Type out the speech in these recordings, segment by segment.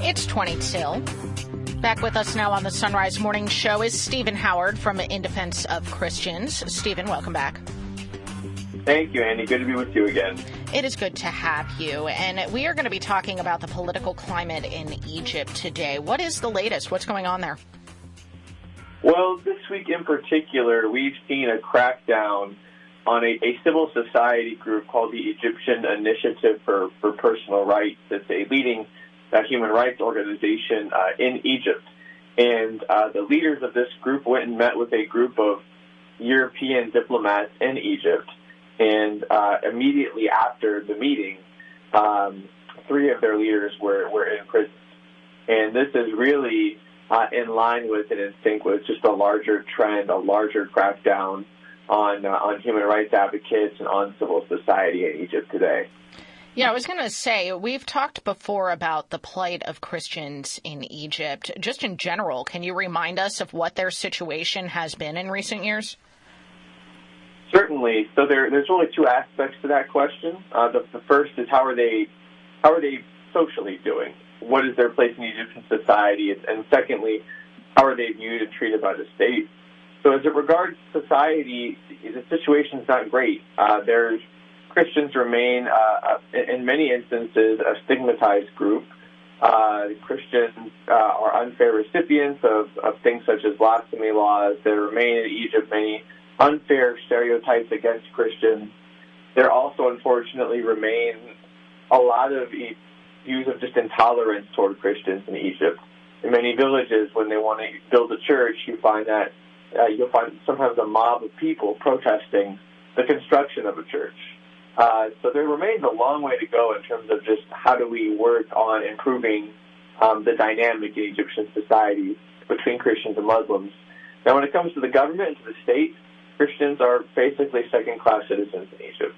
It's 20 till. Back with us now on the Sunrise Morning Show is Stephen Howard from In Defense of Christians. Stephen, welcome back. Thank you, Andy. Good to be with you again. It is good to have you. And we are going to be talking about the political climate in Egypt today. What is the latest? What's going on there? Well, this week in particular, we've seen a crackdown on a civil society group called the Egyptian Initiative for Personal Rights. It's a leading human rights organization in Egypt. And the leaders of this group went and met with a group of European diplomats in Egypt. And immediately after the meeting, 3 of their leaders were in prison. And this is really in line with and in sync with just a larger trend, a larger crackdown on human rights advocates and on civil society in Egypt today. Yeah, I was going to say, we've talked before about the plight of Christians in Egypt. Just in general, can you remind us of what their situation has been in recent years? Certainly. So there's really 2 aspects to that question. The first is how are they socially doing? What is their place in Egyptian society? And secondly, how are they viewed and treated by the state? So as it regards society, the situation is not great. Christians remain, in many instances, a stigmatized group. Christians are unfair recipients of things such as blasphemy laws. There remain in Egypt many unfair stereotypes against Christians. There also, unfortunately, remain a lot of views of just intolerance toward Christians in Egypt. In many villages, when they want to build a church, you'll find sometimes a mob of people protesting the construction of a church. So there remains a long way to go in terms of just how do we work on improving the dynamic in Egyptian society between Christians and Muslims. Now, when it comes to the government and to the state, Christians are basically second-class citizens in Egypt.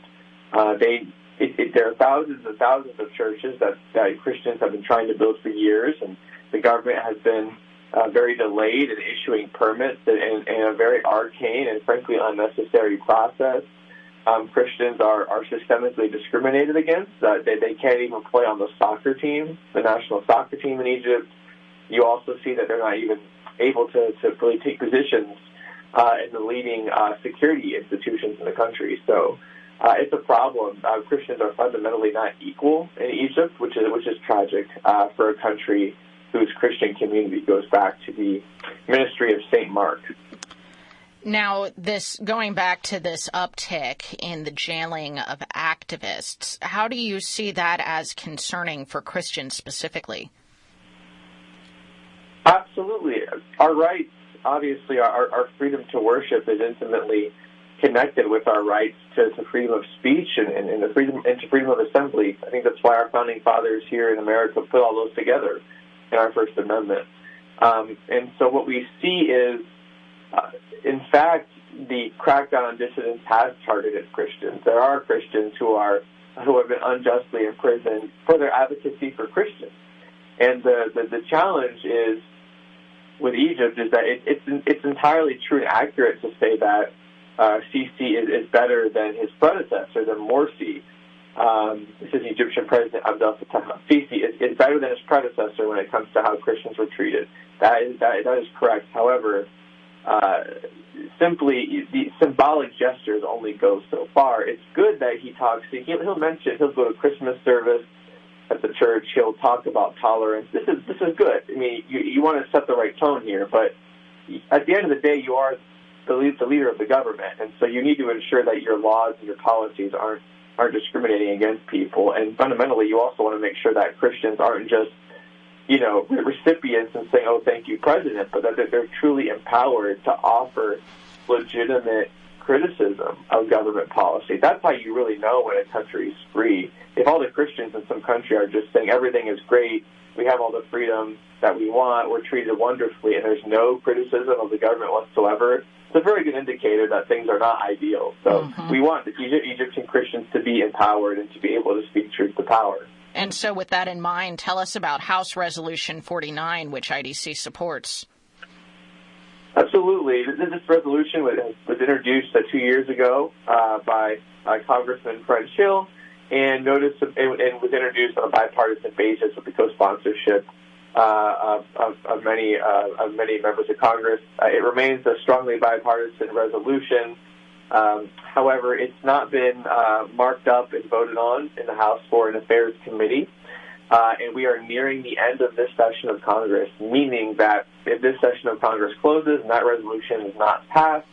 There are thousands and thousands of churches that Christians have been trying to build for years, and the government has been very delayed in issuing permits in a very arcane and frankly unnecessary process. Christians are systemically discriminated against. They can't even play on the soccer team, the national soccer team in Egypt. You also see that they're not even able to really take positions in the leading security institutions in the country. So it's a problem. Christians are fundamentally not equal in Egypt, which is tragic for a country whose Christian community goes back to the ministry of St. Mark. Now, going back to this uptick in the jailing of activists, how do you see that as concerning for Christians specifically? Absolutely. Our rights, obviously, our freedom to worship is intimately connected with our rights to freedom of speech and the freedom of assembly. I think that's why our founding fathers here in America put all those together in our First Amendment. And so what we see is, in fact, the crackdown on dissidents has targeted Christians. There are Christians who have been unjustly imprisoned for their advocacy for Christians. And the challenge is with Egypt is that it's entirely true and accurate to say that Sisi is better than his predecessor, than Morsi. This is Egyptian President Abdel Fattah. Sisi is better than his predecessor when it comes to how Christians were treated. That is correct. However, simply the symbolic gestures only go so far. It's good that he talks. He'll go to Christmas service at the church. He'll talk about tolerance. This is good. I mean, you want to set the right tone here, but at the end of the day, you are the leader of the government, and so you need to ensure that your laws and your policies aren't discriminating against people. And fundamentally, you also want to make sure that Christians aren't just recipients and saying, "Oh, thank you, President," but that they're truly empowered to offer legitimate criticism of government policy. That's how you really know when a country is free. If all the Christians in some country are just saying everything is great, we have all the freedom that we want, we're treated wonderfully, and there's no criticism of the government whatsoever, it's a very good indicator that things are not ideal. So we want the Egyptian Christians to be empowered and to be able to speak truth to power. And so with that in mind, tell us about House Resolution 49, which IDC supports. Absolutely. This resolution was introduced 2 years ago by Congressman Fred Schill, and was introduced on a bipartisan basis with the co-sponsorship of many members of Congress. It remains a strongly bipartisan resolution. However, it's not been marked up and voted on in the House Foreign Affairs Committee, and we are nearing the end of this session of Congress, meaning that if this session of Congress closes and that resolution is not passed,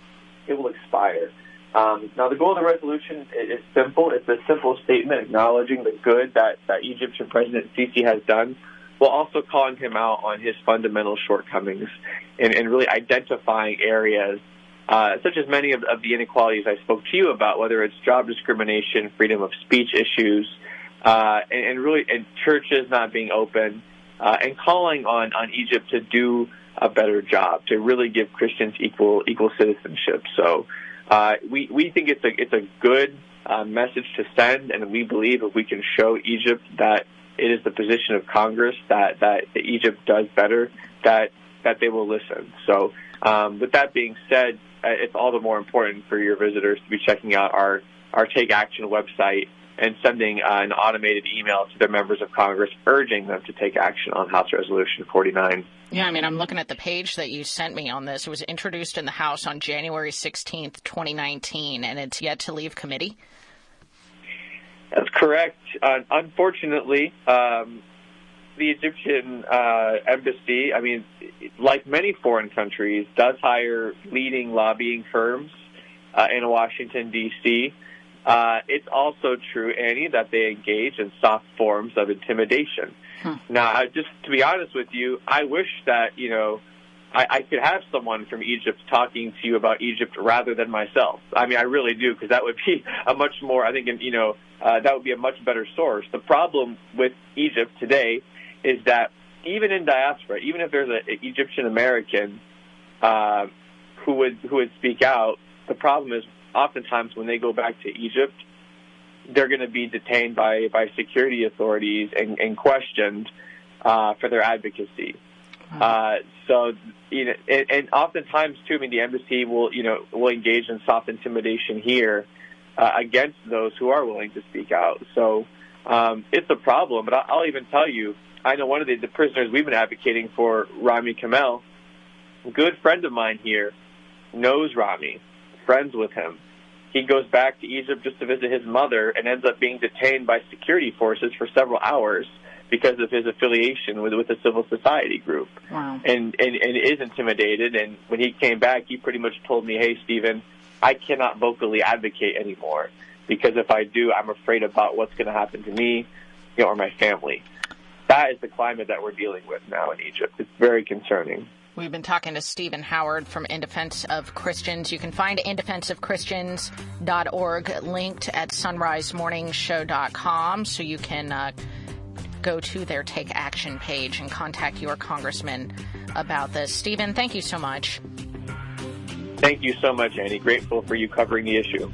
it will expire. Now, the goal of the resolution is simple. It's a simple statement acknowledging the good that Egyptian President Sisi has done, while also calling him out on his fundamental shortcomings and really identifying areas such as many of the inequalities I spoke to you about, whether it's job discrimination, freedom of speech issues, and churches not being open, and calling on Egypt to do a better job, to really give Christians equal citizenship. So we think it's a good message to send, and we believe if we can show Egypt that it is the position of Congress that Egypt does better, that they will listen. So with that being said, it's all the more important for your visitors to be checking out our Take Action website and sending an automated email to their members of Congress urging them to take action on House Resolution 49. Yeah, I mean, I'm looking at the page that you sent me on this. It was introduced in the House on January 16th, 2019, and it's yet to leave committee? That's correct. Unfortunately, the Egyptian embassy, I mean, like many foreign countries, does hire leading lobbying firms in Washington, D.C. It's also true, Annie, that they engage in soft forms of intimidation. Now, just to be honest with you, I wish that, I could have someone from Egypt talking to you about Egypt rather than myself. I mean, I really do, because that would be a much more, I think, that would be a much better source. The problem with Egypt today is that even in diaspora, even if there's an Egyptian American who would speak out, the problem is oftentimes when they go back to Egypt, they're going to be detained by security authorities and questioned for their advocacy. So, and oftentimes too, I mean, the embassy will engage in soft intimidation here against those who are willing to speak out. So it's a problem. But I'll even tell you, I know one of the prisoners we've been advocating for, Rami Kamel, a good friend of mine here, knows Rami, friends with him. He goes back to Egypt just to visit his mother and ends up being detained by security forces for several hours because of his affiliation with a civil society group. Wow. And is intimidated. And when he came back, he pretty much told me, hey, Stephen, I cannot vocally advocate anymore because if I do, I'm afraid about what's going to happen to me or my family. That is the climate that we're dealing with now in Egypt. It's very concerning. We've been talking to Stephen Howard from In Defense of Christians. You can find indefenseofchristians.org linked at sunrisemorningshow.com, so you can go to their Take Action page and contact your congressman about this. Stephen, thank you so much. Thank you so much, Annie. Grateful for you covering the issue.